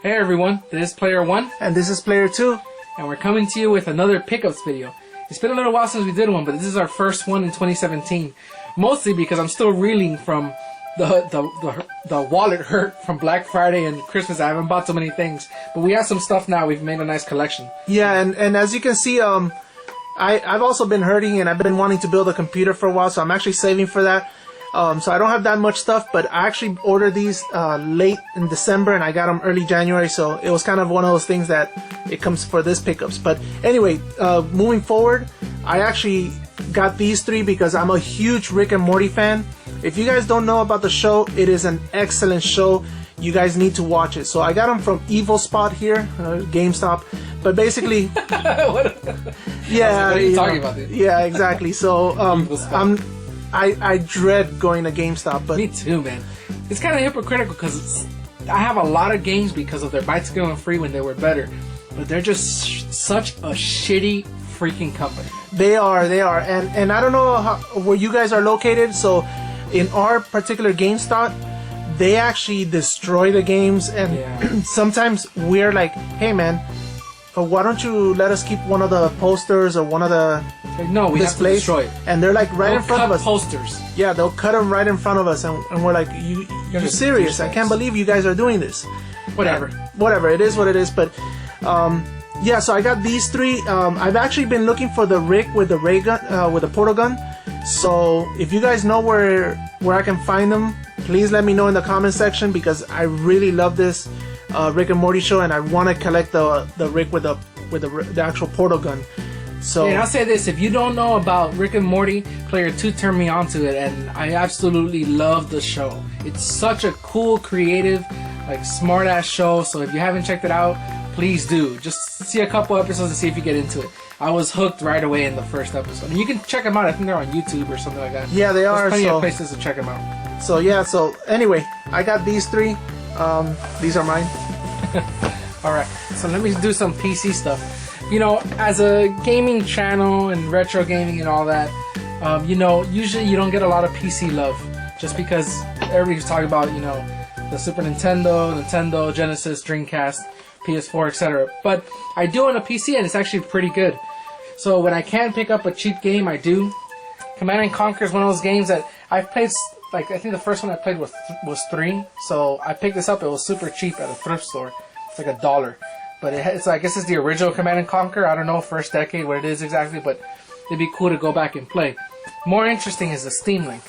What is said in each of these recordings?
Hey everyone, this is Player 1. And this is Player 2. And we're coming to you with another pickups video. It's been a little while since we did one, but this is our first one in 2017. Mostly because I'm still reeling from the wallet hurt from Black Friday and Christmas. I haven't bought so many things. But we have some stuff now. We've made a nice collection. Yeah, and as you can see, I've also been hurting and I've been wanting to build a computer for a while, so I'm actually saving for that. So I don't have that much stuff, but I actually ordered these late in December and I got them early January, so it was kind of one of those things that it comes for this pickups. But anyway, moving forward, I actually got these three because I'm a huge Rick and Morty fan. If you guys don't know about the show, it is an excellent show. You guys need to watch it. So I got them from Evil Spot here, GameStop. But basically, yeah, what are you talking about, dude? Yeah, exactly. So I dread going to GameStop, but me too, man. It's kind of hypocritical because I have a lot of games because of their buy two get one free when they were better, but they're just such a shitty freaking company. They are, and I don't know where you guys are located. So in our particular GameStop, they actually destroy the games, and sometimes we're like, hey man, why don't you let us keep one of the posters or one of the we have to destroy it. And they're like right in front of us. Posters. Yeah, they'll cut them right in front of us, and we're like, you're serious? I can't believe you guys are doing this. Whatever, it is what it is. But yeah, so I got these three. I've actually been looking for the Rick with the ray gun, with the portal gun. So if you guys know where I can find them, please let me know in the comment section, because I really love this Rick and Morty show, and I want to collect the Rick with the actual portal gun. So, and I'll say this: if you don't know about Rick and Morty, Player 2 turned me on to it, and I absolutely love the show. It's such a cool, creative, like smart-ass show. So if you haven't checked it out, please do. Just see a couple episodes and see if you get into it. I was hooked right away in the first episode. And you can check them out. I think they're on YouTube or something like that. Yeah, they are. There's plenty of places to check them out. So yeah. So anyway, I got these three. These are mine. All right. So let me do some PC stuff. You know, as a gaming channel and retro gaming and all that, usually you don't get a lot of PC love, just because everybody's talking about, the Super Nintendo, Genesis, Dreamcast, PS4, etc. But I do on a PC, and it's actually pretty good. So when I can pick up a cheap game, I do. Command & Conquer is one of those games that I've played. Like, I think the first one I played was 3. So I picked this up. It was super cheap at a thrift store. It's like $1. But it's I guess it's the original Command & Conquer. I don't know, first decade, what it is exactly, but it'd be cool to go back and play. More interesting is the Steam Link.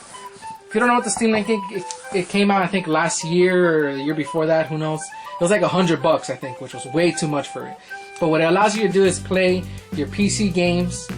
If you don't know what the Steam Link is, it came out, I think, last year or the year before that, who knows. It was like $100, I think, which was way too much for it. But what it allows you to do is play your PC games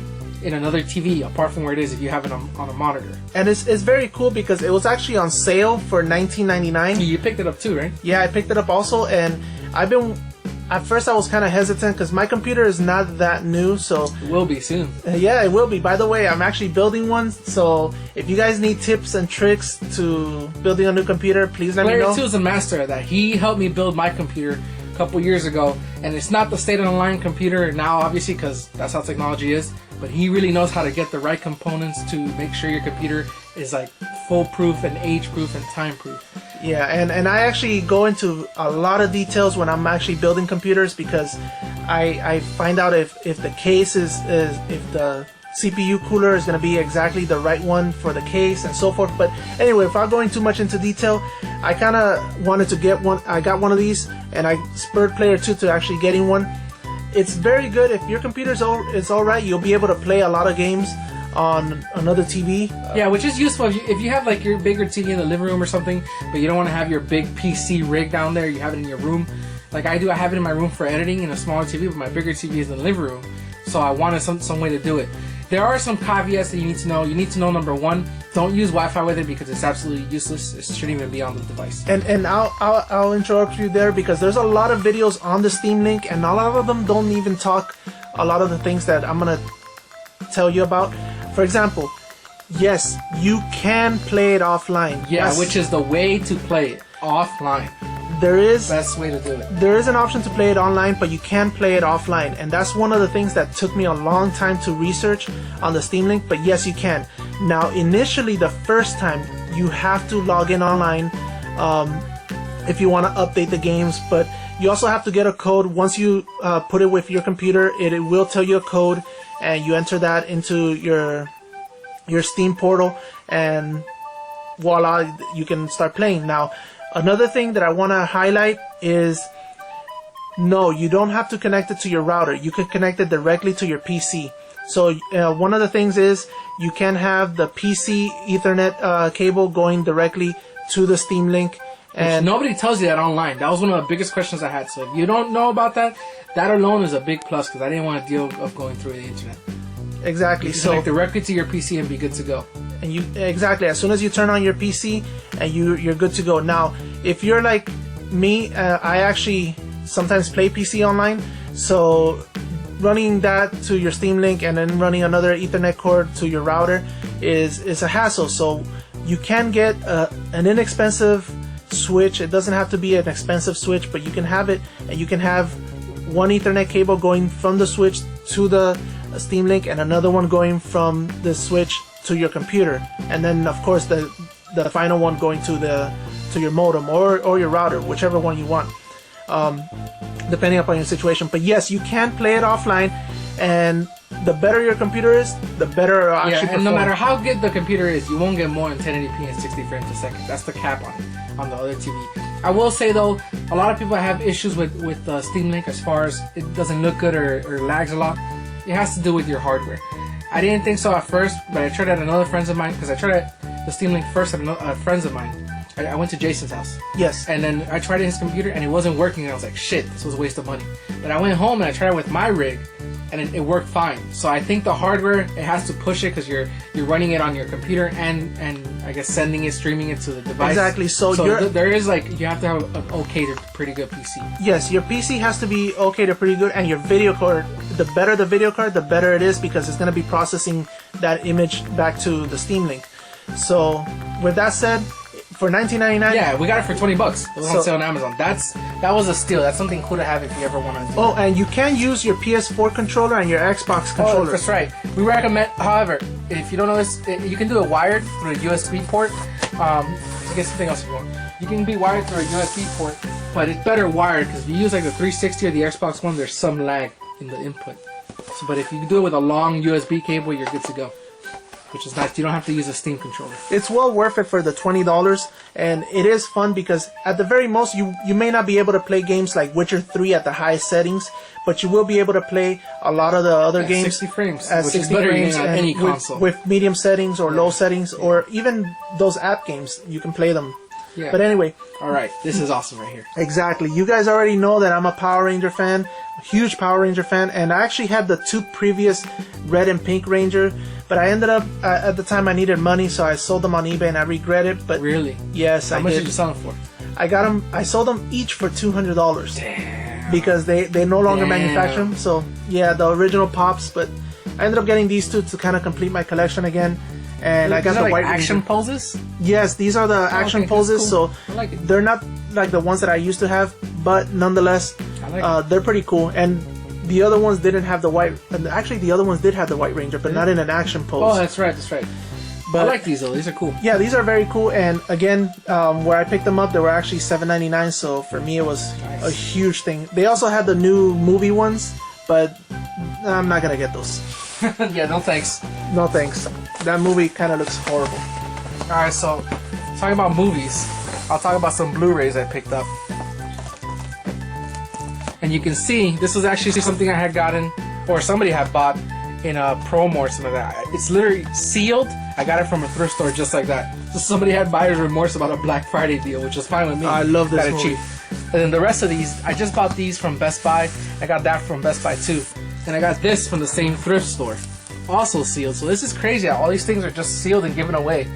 in another TV, apart from where it is if you have it on a monitor. And it's very cool because it was actually on sale for $19.99. You picked it up too, right? Yeah, I picked it up also, and at first I was kind of hesitant because my computer is not that new, so... It will be soon. Yeah, it will be. By the way, I'm actually building one, so if you guys need tips and tricks to building a new computer, please let me know. Player 2 is a master of that. He helped me build my computer a couple years ago, and it's not the state-of-the-line computer now, obviously, because that's how technology is, but he really knows how to get the right components to make sure your computer is like foolproof and age-proof and time-proof. Yeah, and I actually go into a lot of details when I'm actually building computers, because I find out if the case if the CPU cooler is going to be exactly the right one for the case and so forth. But anyway, without going too much into detail, I kind of wanted to get one. I got one of these, and I spurred Player 2 to actually getting one. It's very good. If your computer is all right, you'll be able to play a lot of games on another TV. Yeah, which is useful if you have like your bigger TV in the living room or something, but you don't want to have your big PC rig down there. You have it in your room, like I do. I have it in my room for editing in a smaller TV, but my bigger TV is in the living room. So I wanted some way to do it. There are some caveats that you need to know. You need to know, number one, don't use Wi-Fi with it because it's absolutely useless. It shouldn't even be on the device. And I'll interrupt you there, because there's a lot of videos on the Steam Link, and a lot of them don't even talk a lot of the things that I'm gonna tell you about. For example, yes, you can play it offline. Yeah, yes. Which is the way to play it, offline. There is best way to do it. There is an option to play it online, but you can play it offline, and that's one of the things that took me a long time to research on the Steam Link. But yes, you can. Now, initially, the first time you have to log in online. if you want to update the games. But you also have to get a code. Once you put it with your computer, it will tell you a code, and you enter that into your Steam portal, and voila, you can start playing. Now, another thing that I want to highlight is, no, you don't have to connect it to your router. You can connect it directly to your PC. So one of the things is you can have the PC Ethernet cable going directly to the Steam Link. And which nobody tells you that online. That was one of the biggest questions I had. So if you don't know about that, that alone is a big plus, because I didn't want to deal of going through the internet. Exactly. So connect directly to your PC and be good to go. And you exactly, as soon as you turn on your PC, and you're good to go. Now, if you're like me, I actually sometimes play PC online, so running that to your Steam Link and then running another Ethernet cord to your router is a hassle. So you can get an inexpensive switch. It doesn't have to be an expensive switch, but you can have it, and you can have one Ethernet cable going from the switch to the Steam Link, and another one going from the switch to your computer, and then of course the final one going to your modem or your router, whichever one you want, depending upon your situation. But yes, you can play it offline, and the better your computer is, the better it'll actually perform. And no matter how good the computer is, you won't get more than 1080p and 60 frames a second. That's the cap on the other TV. I will say though, a lot of people have issues with Steam Link as far as it doesn't look good or lags a lot. It has to do with your hardware. I didn't think so at first, but I tried at another friends of mine, because I tried the Steam Link first at friends of mine. I went to Jason's house. Yes. And then I tried his computer, and it wasn't working, and I was like, shit, this was a waste of money. But I went home and I tried it with my rig, and it worked fine. So I think the hardware, it has to push it, because you're running it on your computer and I guess sending it, streaming it to the device. Exactly. So there is like, you have to have an okay to pretty good PC. Yes, your PC has to be okay to pretty good, and your video card, the better the video card, the better it is, because it's going to be processing that image back to the Steam Link. So with that said, for $19.99. Yeah, we got it for $20. It was on sale on Amazon. That was a steal. That's something cool to have if you ever want to do. Oh, and you can use your PS4 controller and your Xbox controller. Oh, that's right. We recommend, however, if you don't know this, you can do it wired through a USB port. I guess something else if you want. You can be wired through a USB port, but it's better wired, because if you use like the 360 or the Xbox One, there's some lag in the input. So, but if you do it with a long USB cable, you're good to go. Which is nice. You don't have to use a Steam controller. It's well worth it for the $20, and it is fun because at the very most, you may not be able to play games like Witcher 3 at the highest settings, but you will be able to play a lot of the other games 60 frames, at which 60 is better frames than any console. With medium settings or low settings, or even those app games, you can play them. Yeah. But anyway, all right, this is awesome right here. Exactly. You guys already know that I'm a Power Ranger fan, a huge Power Ranger fan, and I actually had the two previous Red and Pink Ranger, but I ended up, at the time I needed money, so I sold them on eBay, and I regret it. But really? Yes, How I much did. did you sell them for? I sold them each for $200. Damn. Because they no longer manufacture them. So yeah, the original Pops, but I ended up getting these two to kind of complete my collection again. And I got the like white action Ranger. poses. Yes, these are the action okay, poses. cool. So I like it. they're not like the ones that I used to have, but nonetheless, I like they're pretty cool. And the other ones didn't have the white. And actually, the other ones did have the White Ranger, but not in an action pose. Oh, that's right. That's right. But I like these though. These are cool. yeah, these are very cool. And again, where I picked them up, they were actually $7.99. So for me, it was Nice. a huge thing. They also had the new movie ones, but I'm not gonna get those. Yeah, no thanks. No thanks. That movie kind of looks horrible. All right, so talking about movies, I'll talk about some Blu-rays I picked up. And you can see this was actually something I had gotten, or somebody had bought in a promo or something like that. It's literally sealed. I got it from a thrift store just like that. So somebody had buyer's remorse about a Black Friday deal, which is fine with me. I love this Got it movie. cheap. And then the rest of these, I just bought these from Best Buy. I got that from Best Buy too. And I got this from the same thrift store, also sealed. So this is crazy. All these things are just sealed and given away.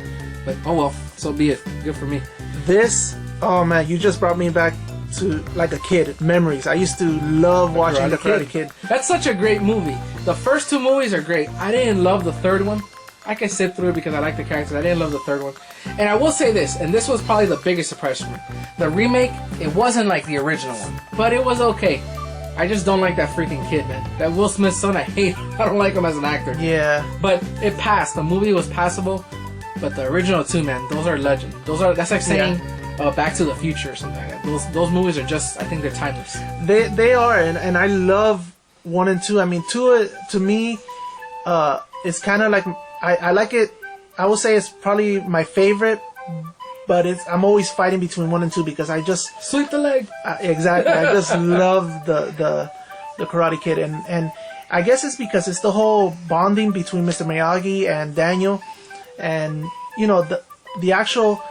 But oh well, so be it. Good for me. This, oh man, you just brought me back to like a kid, memories. I used to love watching The Karate Kid. That's such a great movie. The first two movies are great. I didn't love the third one. I can sit through it because I like the characters. I didn't love the third one. And I will say this, and this was probably the biggest surprise for me. The remake, it wasn't like the original one, but it was okay. I just don't like that freaking kid, man. That Will Smith son, I hate him. I don't like him as an actor. Yeah. But it passed. The movie was passable. But the original two, man, those are legend. That's like saying Back to the Future or something like that. Those movies are just, I think they're timeless. They are, and I love 1 and 2. I mean, 2 to me, it's kind of like I like it. I would say it's probably my favorite, but I'm always fighting between 1 and 2 because I just Sweep the leg. exactly. I just love the Karate Kid, and I guess it's because it's the whole bonding between Mr. Miyagi and Daniel, and you know the actual.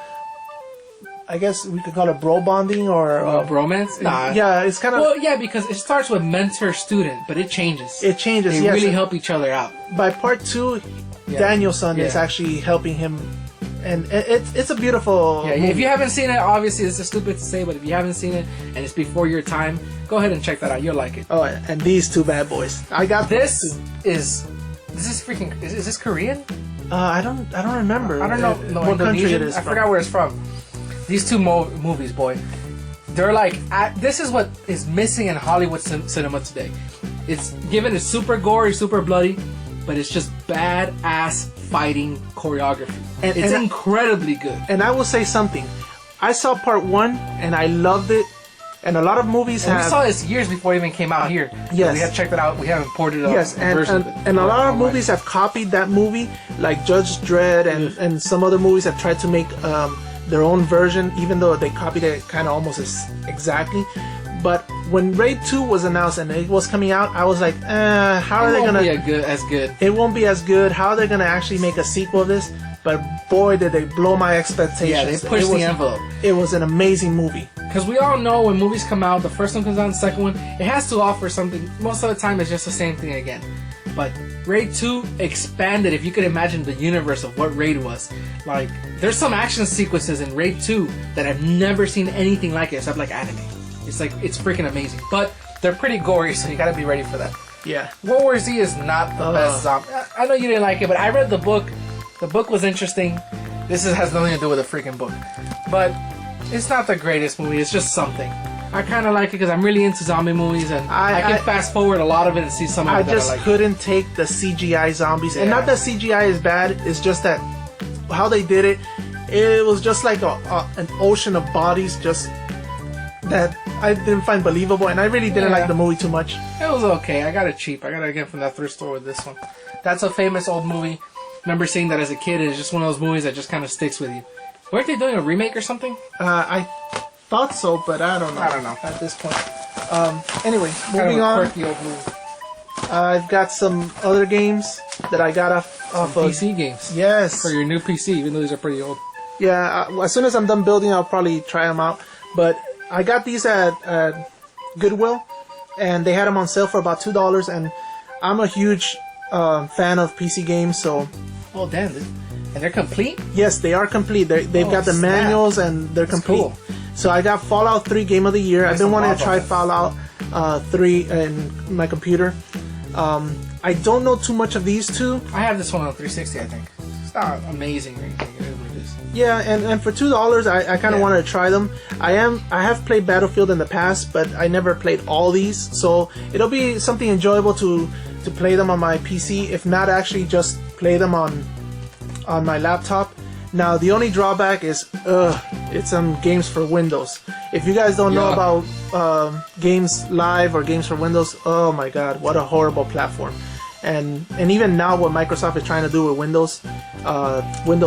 I guess we could call it bro bonding or bromance. Nah. Yeah, it's kind of. Well, yeah, because it starts with mentor-student, but it changes. It changes. They yes. really help each other out. By part 2, Daniel's son is actually helping him, and it's a beautiful. Yeah, movie. if you haven't seen it, obviously it's stupid to say, but if you haven't seen it and it's before your time, go ahead and check that out. You'll like it. Oh, and these two bad boys. I got This is freaking. Is this Korean? I don't remember. I don't know. No, what country it Indonesian? is. I forgot where it's from. These two movies, boy, they're like this is what is missing in Hollywood cinema today. It's given it's super gory, super bloody, but it's just badass fighting choreography. And It's incredibly good. And I will say something. I saw part 1 and I loved it. And a lot of movies And have. we saw this years before it even came out here. Yes. We had checked it out. We haven't imported a Yes, version of it. and a lot of movies have copied that movie, like Judge Dredd and some other movies have tried to make their own version, even though they copied it kind of almost exactly. But when Raid 2 was announced and it was coming out, I was like, how are they gonna? It won't be as good. It won't be as good. How are they gonna actually make a sequel of this? But boy, did they blow my expectations! Yeah, they pushed the envelope. It was an amazing movie. Because we all know when movies come out, the first one comes out, the second one, it has to offer something. Most of the time, it's just the same thing again. But Raid 2 expanded, if you could imagine the universe of what Raid was. Like, there's some action sequences in Raid 2 that I've never seen anything like it, except like anime. It's freaking amazing. But they're pretty gory, so you gotta be ready for that. Yeah. World War Z is not the best zombie. I know you didn't like it, but I read the book. The book was interesting. This has nothing to do with the freaking book. But it's not the greatest movie. It's just something. I kind of like it because I'm really into zombie movies, and I can fast forward a lot of it and see some of it I that just I like. couldn't take the CGI zombies, and Yeah. not that CGI is bad. It's just that how they did it. It was just like an ocean of bodies, just that I didn't find believable, and I really didn't Yeah. like the movie too much. It was okay. I got it cheap. I got it again from that thrift store with this one. That's a famous old movie. Remember seeing that as a kid, and it's just one of those movies that just kind of sticks with you. Weren't they doing a remake or something? I thought so, but I don't know. I don't know. At this point. Anyway, Kind of moving a on. quirky old movie. I've got some other games that I got off of PC games. Yes. For your new PC, even though these are pretty old. Yeah, as soon as I'm done building, I'll probably try them out. But I got these at Goodwill, and they had them on sale for about $2. And I'm a huge fan of PC games, so Oh, damn. And they're complete? yes, they are complete. They've got the snap. manuals, and they're That's complete. cool. So I got Fallout 3 Game of the Year. I've been some wanting to lava try on this. Fallout 3 in my computer. I don't know too much of these two. I have this one on 360, I think. It's not amazing or anything. It is what it is. Yeah, and for $2, I kind of Yeah. wanted to try them. I have played Battlefield in the past, but I never played all these, so it'll be something enjoyable to play them on my PC. If not, actually just play them on my laptop. Now the only drawback is, it's games for Windows. If you guys don't know Yeah. about Games Live or Games for Windows, oh my God, what a horrible platform. And even now, what Microsoft is trying to do with Windows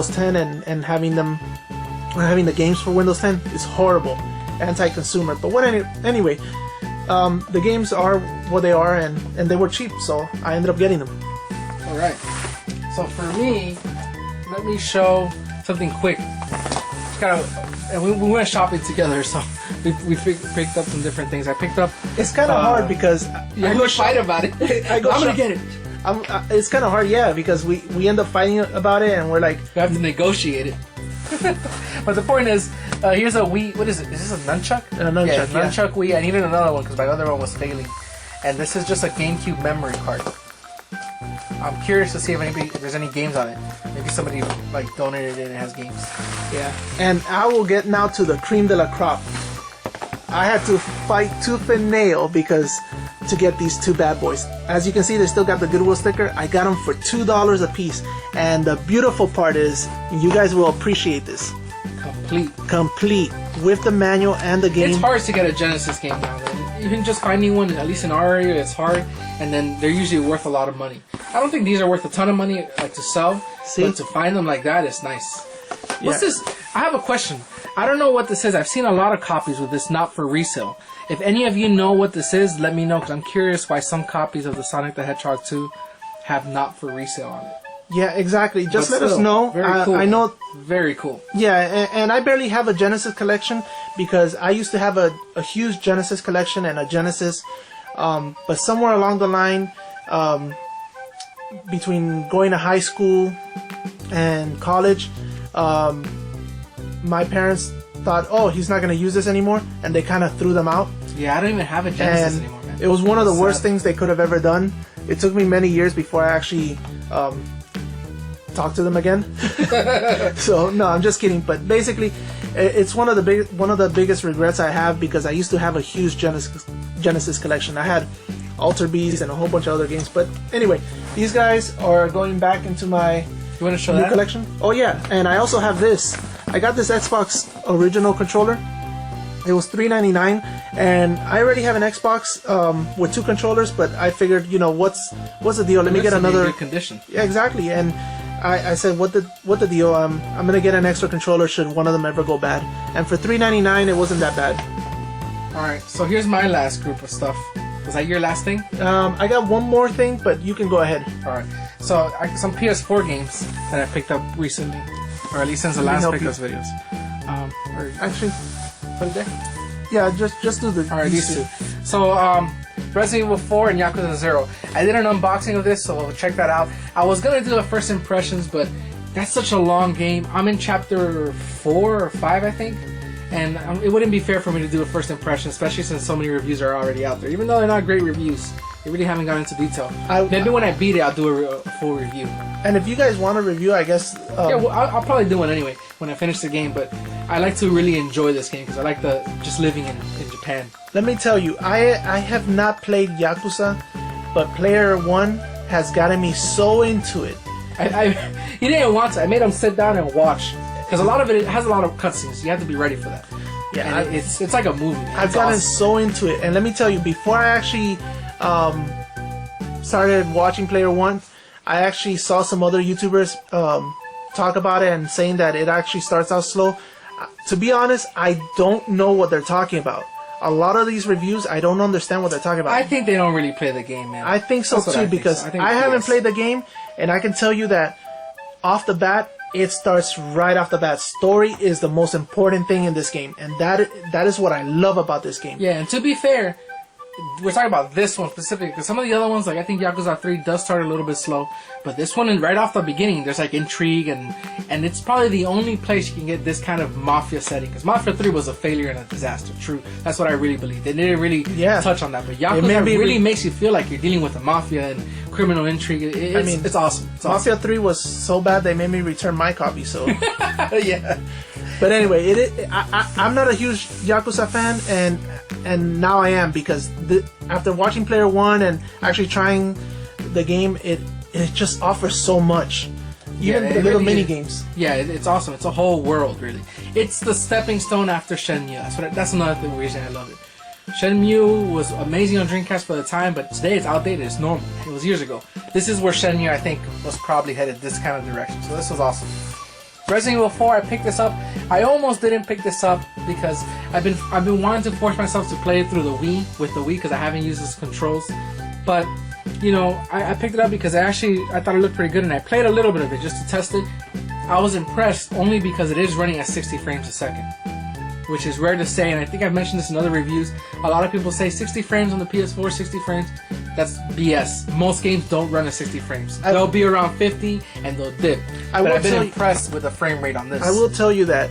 10 and having the games for Windows 10 is horrible, anti-consumer. But anyway, the games are what they are, and they were cheap, so I ended up getting them. All right. So for me, let me show something quick. And we went shopping together, so we picked up some different things. I picked up. It's kind of hard because I go fight about it. I go I'm gonna shop- get it. it's kind of hard, yeah, because we end up fighting about it, and we're like, We have to negotiate it. But the point is, here's a Wii. What is it? Is this a nunchuck? A nunchuck, Yeah, yeah. nunchuck Wii, and even another one because my other one was failing. And this is just a GameCube memory card. I'm curious to see if there's any games on it. Maybe somebody like donated it and it has games. yeah. And I will get now to the cream de la crop. I had to fight tooth and nail to get these two bad boys. As you can see, they still got the Goodwill sticker. I got them for $2 a piece. And the beautiful part is, you guys will appreciate this. complete. Complete with the manual and the game. It's hard to get a Genesis game now. Even just finding one, at least in our area, it's hard. And then they're usually worth a lot of money. I don't think these are worth a ton of money, like to sell. See? But to find them like that is nice. What's Yeah. this? I have a question. I don't know what this is. I've seen a lot of copies with this not for resale. If any of you know what this is, let me know, because I'm curious why some copies of the Sonic the Hedgehog 2 have not for resale on it. Yeah, exactly. Just But let us still, know. Very cool. I know. Very cool. Yeah, and I barely have a Genesis collection because I used to have a huge Genesis collection and a Genesis, but somewhere along the line, between going to high school and college, my parents thought, oh, he's not going to use this anymore, and they kind of threw them out. Yeah, I don't even have a Genesis And anymore, man. it was one of the Sad. worst things they could have ever done. It took me many years before I actually talked to them again. So no, I'm just kidding. But basically, it's one of the biggest regrets I have because I used to have a huge Genesis collection. I had Alter Beast and a whole bunch of other games. But anyway, these guys are going back into my You want to show new that? collection. Oh yeah, and I also have this. I got this Xbox original controller. It was $3.99, and I already have an Xbox with two controllers. But I figured, what's the deal? Let me get Looks to be in another. good condition. Yeah, exactly. And I said, what the deal? I'm gonna get an extra controller should one of them ever go bad. And for $3.99, it wasn't that bad. All right, so here's my last group of stuff. Was that your last thing? I got one more thing, but you can go ahead. All right. So some PS4 games that I picked up recently, or at least since the last help Picos videos. Or Actually, put it there. yeah, just do the. All right, these two. So Resident Evil 4 and Yakuza 0. I did an unboxing of this, so check that out. I was gonna do a first impressions, but that's such a long game. I'm in chapter 4 or 5, I think. And it wouldn't be fair for me to do a first impression, especially since so many reviews are already out there. Even though they're not great reviews, they really haven't gone into detail. Maybe when I beat it, I'll do a full review. And if you guys want a review, I guess. Yeah, well, I'll probably do one anyway when I finish the game. But I like to really enjoy this game because I like just living in Japan. Let me tell you, I have not played Yakuza, but Player One has gotten me so into it. He didn't want to. I made him sit down and watch because a lot of it has a lot of cutscenes. You have to be ready for that. Yeah, and it's like a movie. Man. I've It's gotten awesome. so into it, and let me tell you, before I actually started watching Player One, I actually saw some other YouTubers talk about it and saying that it actually starts out slow. To be honest, I don't know what they're talking about. A lot of these reviews, I don't understand what they're talking about. I think they don't really play the game, man. I think so That's what I too, think because so. I think I haven't yes. played the game, and I can tell you that off the bat, it starts right off the bat. Story is the most important thing in this game, and that is what I love about this game. Yeah, and to be fair, we're talking about this one specifically because some of the other ones, like I think Yakuza 3 does start a little bit slow, but this one, right off the beginning, there's like intrigue, and it's probably the only place you can get this kind of mafia setting, because Mafia 3 was a failure and a disaster. True, that's what I really believe. They didn't really touch on that, but Yakuza really makes you feel like you're dealing with the mafia and criminal intrigue. It's awesome. It's awesome. Mafia 3 was so bad they made me return my copy. So Yeah. But anyway, I'm not a huge Yakuza fan, and now I am, because after watching Player One and actually trying the game, it just offers so much. Even the little mini games. Yeah, it's awesome. It's a whole world, really. It's the stepping stone after Shenmue. That's another reason I love it. Shenmue was amazing on Dreamcast for the time, but today it's outdated. It's normal. It was years ago. This is where Shenmue, I think, was probably headed this kind of direction. So this was awesome. Resident Evil 4, I picked this up. I almost didn't pick this up because I've been wanting to force myself to play it through the Wii, with the Wii, because I haven't used its controls. But, I picked it up because I thought it looked pretty good, and I played a little bit of it just to test it. I was impressed only because it is running at 60 frames a second, which is rare to say, and I think I've mentioned this in other reviews. A lot of people say 60 frames on the PS4, 60 frames. That's BS. Most games don't run at 60 frames. They'll be around 50 and they'll dip. But I've been impressed with the frame rate on this. I will tell you that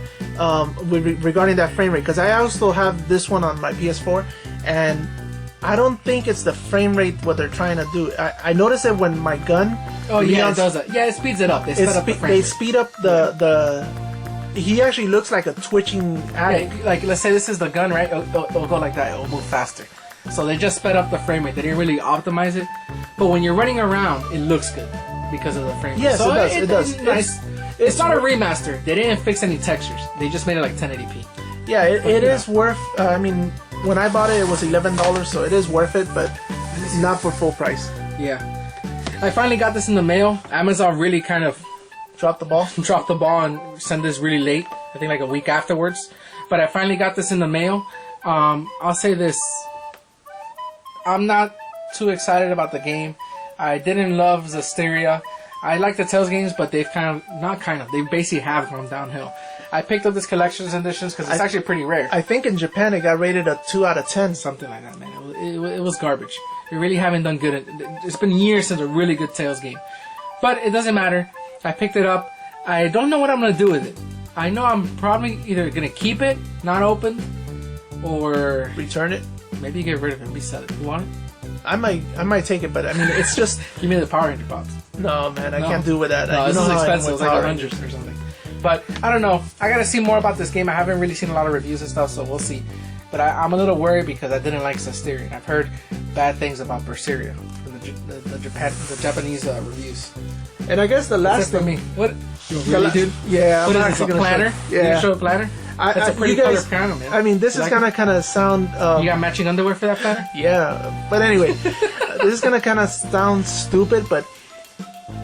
regarding that frame rate, because I also have this one on my PS4, and I don't think it's the frame rate what they're trying to do. I noticed it when my gun. Oh yeah, it does that. Yeah, it speeds it up. They speed up the frame rate. They speed up the. He actually looks like a twitching addict. Yeah, like let's say this is the gun, right? It'll go like that. It'll move faster. So they just sped up the frame rate. They didn't really optimize it. But when you're running around, it looks good because of the frame rate. Yes, so it does. It's nice. It's not a remaster. They didn't fix any textures. They just made it like 1080p. Yeah, it is worth. I mean, when I bought it, it was $11, so it is worth it, but not for full price. Yeah. I finally got this in the mail. Amazon really kind of Drop the ball. dropped the ball and sent this really late. I think like a week afterwards. But I finally got this in the mail. I'll say this. I'm not too excited about the game. I didn't love Zestiria. I like the Tales games, but they've they basically have gone downhill. I picked up this collector's edition because it's actually pretty rare. I think in Japan it got rated a 2 out of 10. Something like that, man. It was garbage. They really haven't done good. It's been years since a really good Tales game. But it doesn't matter. I picked it up. I don't know what I'm going to do with it. I know I'm probably either going to keep it, not open, or Return it. maybe get rid of it and resell it. You want it? I might take it, but I mean, it's just Give me the Power Ranger box. no, man. I can't do with that. No, You this know is how I am expensive. with It's like Power 100 or something. But I don't know. I got to see more about this game. I haven't really seen a lot of reviews and stuff, so we'll see. But I'm a little worried because I didn't like Zestiria. I've heard bad things about Berseria from the Japanese reviews. And I guess the last Except for thing. me. What? You really, dude? Yeah. What I'm is this, actually a gonna planner? show- You Yeah. gonna show a planner? That's a pretty you guys, colored planner, man. I mean, this You is like gonna kind of sound. You got matching underwear for that planner? Yeah, but anyway, this is gonna kind of sound stupid, but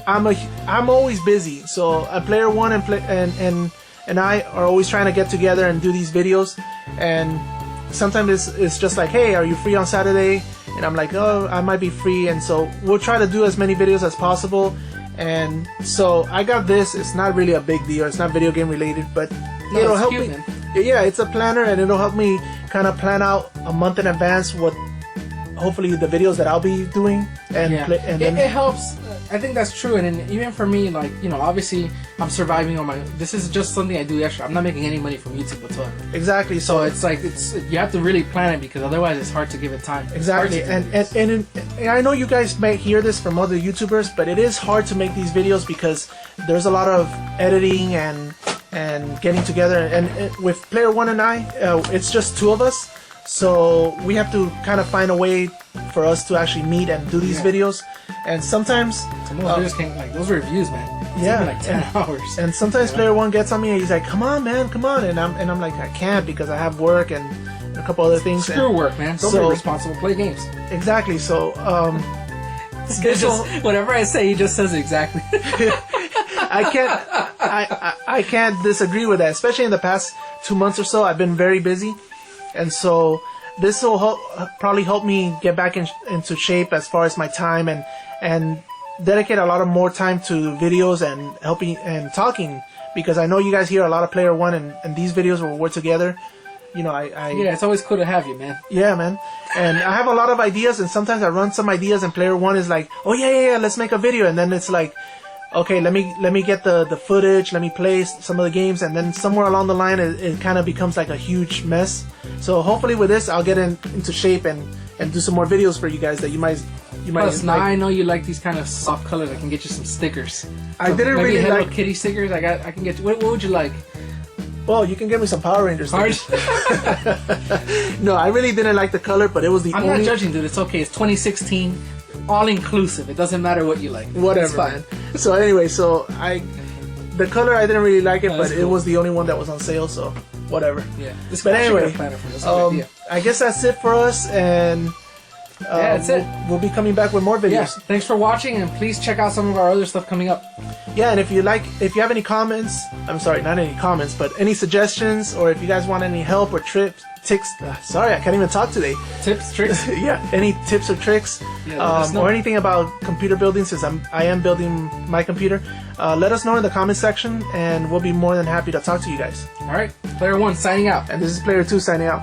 I'm always busy. So Player One and I are always trying to get together and do these videos, and sometimes it's just like, hey, are you free on Saturday? And I'm like, oh, I might be free, and so we'll try to do as many videos as possible. And so I got this. It's not really a big deal. It's not video game related, but it'll it's help cute, me. man. Yeah, it's a planner, and it'll help me kind of plan out a month in advance what hopefully the videos that I'll be doing, and Yeah. then It helps. I think that's true, and then even for me, like, you know, obviously I'm surviving on my. This is just something I do extra. I'm not making any money from YouTube whatsoever. exactly. So So it's like you have to really plan it because otherwise it's hard to give it time. It's exactly, hard to and I know you guys may hear this from other YouTubers, but it is hard to make these videos because there's a lot of editing and getting together. And with Player One and I, it's just two of us, so we have to kind of find a way for us to actually meet and do these Yeah. videos. And sometimes Some of those videos can, like, those reviews, man. It's Yeah. taking like 10 hours. And sometimes Player One gets on me and he's like, "Come on, man, come on!" And I'm like, "I can't because I have work and a couple other things." Screw And work, man. Don't So- be responsible. Play games. exactly. So It's This just, will- whatever I say, he just says exactly. I can't disagree with that. Especially in the past 2 months or so, I've been very busy, and so this will probably help me get back into shape as far as my time and dedicate a lot of more time to videos and helping and talking, because I know you guys hear a lot of Player One and these videos where we're together. You know, Yeah, it's always cool to have you, man. Yeah, man. And I have a lot of ideas, and sometimes I run some ideas, and Player One is like, "Oh yeah, let's make a video," and then it's like, "Okay, let me get the footage, let me play some of the games," and then somewhere along the line, it kind of becomes like a huge mess. So hopefully with this, I'll get into shape and do some more videos for you guys that you might Plus, now like. I know you like these kind of soft colors. I can get you some stickers. I didn't Maybe really Hello like. Kitty stickers. I can get you. What would you like? Well, you can get me some Power Rangers. Hard? No, I really didn't like the color, but it was the I'm only. not judging, dude. It's okay. It's 2016, all inclusive. It doesn't matter what you like. Whatever, It's fine. man. So anyway, the color I didn't really like it, No, but that's it cool. was the only one that was on sale. So whatever. Yeah. This But is actually anyway, a planner for this. No big deal. I guess that's it for us, and Yeah, that's it. We'll be coming back with more Yeah. videos. Thanks for watching, and please check out some of our other stuff coming up. Yeah, and if you have any comments, I'm sorry, not any comments, but any suggestions, or if you guys want any help or tips, sorry, I can't even talk today. Tips, tricks. Yeah, any tips or tricks, Yeah, let us know. or anything about computer building, since I am building my computer, let us know in the comment section, and we'll be more than happy to talk to you guys. All right. Player One signing out. And this is Player 2 signing out.